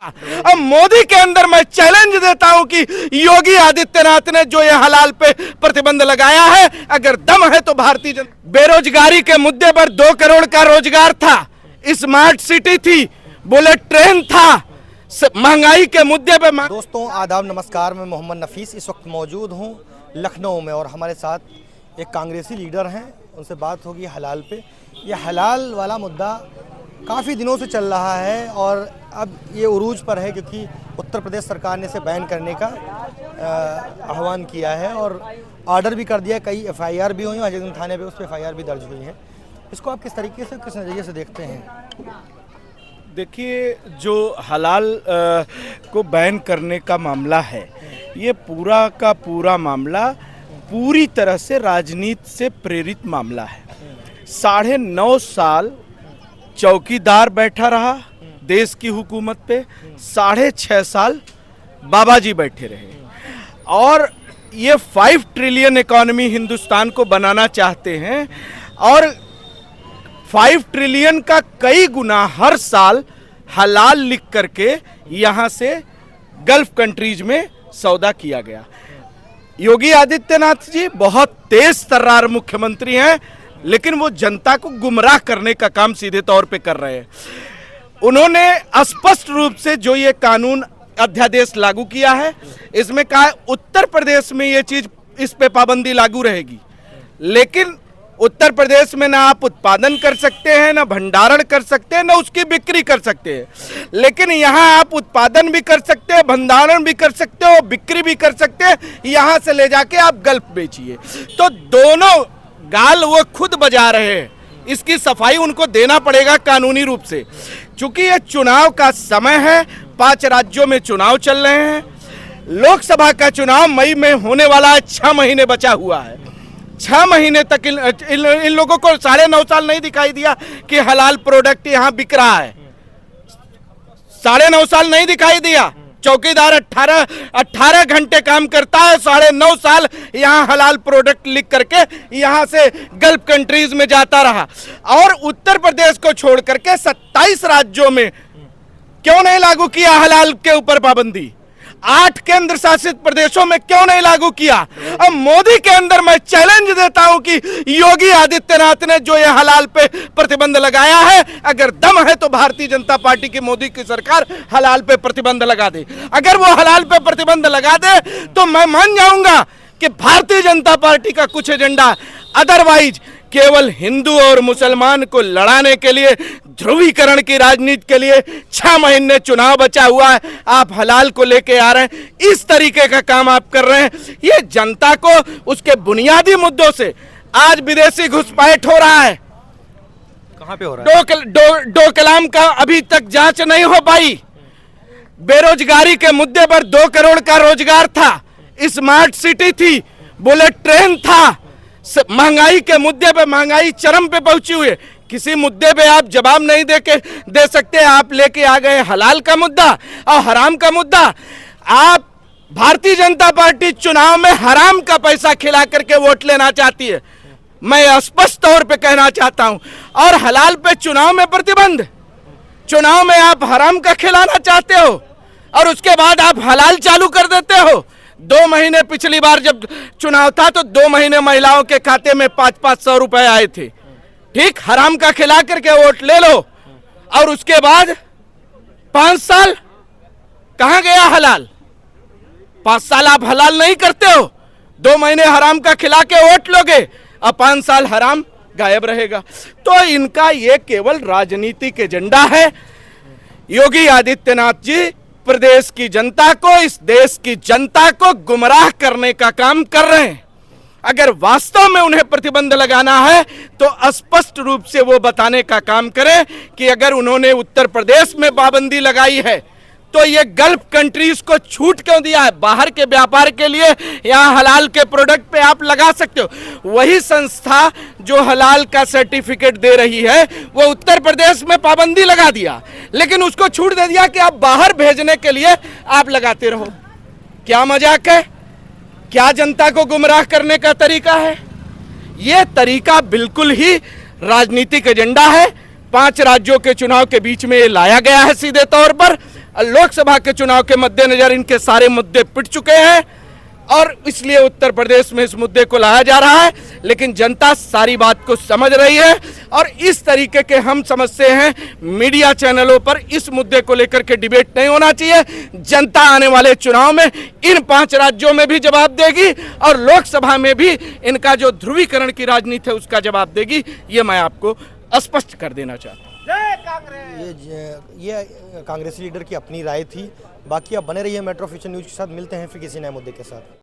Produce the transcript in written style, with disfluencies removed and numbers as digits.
अब मोदी के अंदर मैं चैलेंज देता हूं कि योगी आदित्यनाथ ने जो ये हलाल पे प्रतिबंध लगाया है, अगर दम है तो भारतीय जनता। बेरोजगारी के मुद्दे पर 2 करोड़ का रोजगार था, स्मार्ट सिटी थी, बुलेट ट्रेन था, महंगाई के मुद्दे पे। दोस्तों आदाब नमस्कार, मैं मोहम्मद नफीस इस वक्त मौजूद हूं लखनऊ में और हमारे साथ एक कांग्रेसी लीडर हैं, उनसे बात होगी हलाल पे। ये हलाल वाला मुद्दा काफ़ी दिनों से चल रहा है और अब ये उरूज पर है क्योंकि उत्तर प्रदेश सरकार ने इसे बैन करने का आह्वान किया है और ऑर्डर भी कर दिया। कई FIR भी हुई हैं, हजरतगंज थाने पे उस पर FIR भी दर्ज हुई है। इसको आप किस तरीके से, किस नज़रिए से देखते हैं? देखिए, जो हलाल को बैन करने का मामला है, ये पूरा का पूरा मामला पूरी तरह से राजनीति से प्रेरित मामला है। 9.5 साल चौकीदार बैठा रहा देश की हुकूमत पे, 6.5 साल बाबा जी बैठे रहे और ये 5 ट्रिलियन इकोनॉमी हिंदुस्तान को बनाना चाहते हैं और 5 ट्रिलियन का कई गुना हर साल हलाल लिख करके यहाँ से गल्फ कंट्रीज में सौदा किया गया। योगी आदित्यनाथ जी बहुत तेज तर्रार मुख्यमंत्री हैं, लेकिन वो जनता को गुमराह करने का काम सीधे तौर पे कर रहे हैं। उन्होंने स्पष्ट रूप से जो ये कानून अध्यादेश लागू किया है, इसमें कहा उत्तर प्रदेश में ये चीज, इस पे पाबंदी लागू रहेगी, लेकिन उत्तर प्रदेश में ना आप उत्पादन कर सकते हैं, ना भंडारण कर सकते हैं, ना उसकी बिक्री कर सकते हैं। लेकिन यहाँ आप उत्पादन भी कर सकते हैं, भंडारण भी कर सकते हो, बिक्री भी कर सकते हैं, यहाँ से ले जाके आप गल्फ बेचिए। तो दोनों गाल वो खुद बजा रहे हैं, इसकी सफाई उनको देना पड़ेगा कानूनी रूप से। चूंकि ये चुनाव का समय है, 5 राज्यों में चुनाव चल रहे हैं, लोकसभा का चुनाव मई में होने वाला है, 6 महीने बचा हुआ है। 6 महीने तक इन लोगों को 9.5 साल नहीं दिखाई दिया कि हलाल प्रोडक्ट यहाँ बिक रहा है। 9.5 साल नहीं दिखाई दिया। चौकीदार 18 घंटे काम करता है, 9.5 साल यहाँ हलाल प्रोडक्ट लिख करके यहाँ से गल्फ कंट्रीज में जाता रहा। और उत्तर प्रदेश को छोड़ करके 27 राज्यों में क्यों नहीं लागू किया हलाल के ऊपर पाबंदी? 8 केंद्र शासित प्रदेशों में क्यों नहीं लागू किया? अब मोदी के अंदर मैं चैलेंज देता हूं कि योगी आदित्यनाथ ने जो ये हलाल पे प्रतिबंध लगाया है, अगर दम है तो भारतीय जनता पार्टी की, मोदी की सरकार हलाल पे प्रतिबंध लगा दे। अगर वो हलाल पे प्रतिबंध लगा दे तो मैं मान जाऊंगा कि भारतीय जनता पार्टी का कुछ एजेंडा, अदरवाइज केवल हिंदू और मुसलमान को लड़ाने के लिए, ध्रुवीकरण की राजनीति के लिए 6 महीने चुनाव बचा हुआ है, आप हलाल को लेके आ रहे हैं। इस तरीके का काम आप कर रहे हैं। ये जनता को उसके बुनियादी मुद्दों से, आज विदेशी घुसपैठ हो रहा है, कहां पे हो रहा है? डोकलाम का अभी तक जांच नहीं हो पाई। बेरोजगारी के मुद्दे पर 2 करोड़ का रोजगार था, स्मार्ट सिटी थी, बुलेट ट्रेन था, महंगाई के मुद्दे पे महंगाई चरम पे पहुंची हुई है। किसी मुद्दे पे आप जवाब नहीं दे सकते। आप लेके आ गए हलाल का मुद्दा और हराम का मुद्दा। आप भारतीय जनता पार्टी चुनाव में हराम का पैसा खिला करके वोट लेना चाहती है, मैं स्पष्ट तौर पे कहना चाहता हूं। और हलाल पे चुनाव में प्रतिबंध, चुनाव में आप हराम का खिलाना चाहते हो और उसके बाद आप हलाल चालू कर देते हो। 2 महीने पिछली बार जब चुनाव था तो 2 महीने महिलाओं के खाते में 500-500 रुपए आए थे। ठीक, हराम का खिला करके वोट ले लो और उसके बाद 5 साल कहां गया हलाल? 5 साल आप हलाल नहीं करते हो, 2 महीने हराम का खिला के वोट लोगे और 5 साल हराम गायब रहेगा। तो इनका ये केवल राजनीतिक एजेंडा है। योगी आदित्यनाथ जी प्रदेश की जनता को, इस देश की जनता को गुमराह करने का काम कर रहे हैं। अगर वास्तव में उन्हें प्रतिबंध लगाना है तो स्पष्ट रूप से वो बताने का काम करें कि अगर उन्होंने उत्तर प्रदेश में पाबंदी लगाई है तो ये गल्फ कंट्रीज को छूट क्यों दिया है? बाहर के व्यापार के लिए यहाँ हलाल के प्रोडक्ट पे आप लगा सकते हो। वही संस्था जो हलाल का सर्टिफिकेट दे रही है वो उत्तर प्रदेश में पाबंदी लगा दिया, लेकिन उसको छूट दे दिया कि आप बाहर भेजने के लिए आप लगाते रहो। क्या मजाक है? क्या जनता को गुमराह करने का तरीका है? ये तरीका बिल्कुल ही राजनीतिक एजेंडा है। 5 राज्यों के चुनाव के बीच में ये लाया गया है सीधे तौर पर। लोकसभा के चुनाव के मद्देनजर इनके सारे मुद्दे पिट चुके हैं और इसलिए उत्तर प्रदेश में इस मुद्दे को लाया जा रहा है। लेकिन जनता सारी बात को समझ रही है और इस तरीके के हम समझते हैं मीडिया चैनलों पर इस मुद्दे को लेकर के डिबेट नहीं होना चाहिए। जनता आने वाले चुनाव में इन 5 राज्यों में भी जवाब देगी और लोकसभा में भी इनका जो ध्रुवीकरण की राजनीति है उसका जवाब देगी। ये मैं आपको स्पष्ट कर देना चाहता हूँ। ये कांग्रेसी लीडर की अपनी राय थी। बाकी आप बने रहिए मेट्रो फ्यूचर न्यूज़ के साथ। मिलते हैं फिर किसी नए मुद्दे के साथ।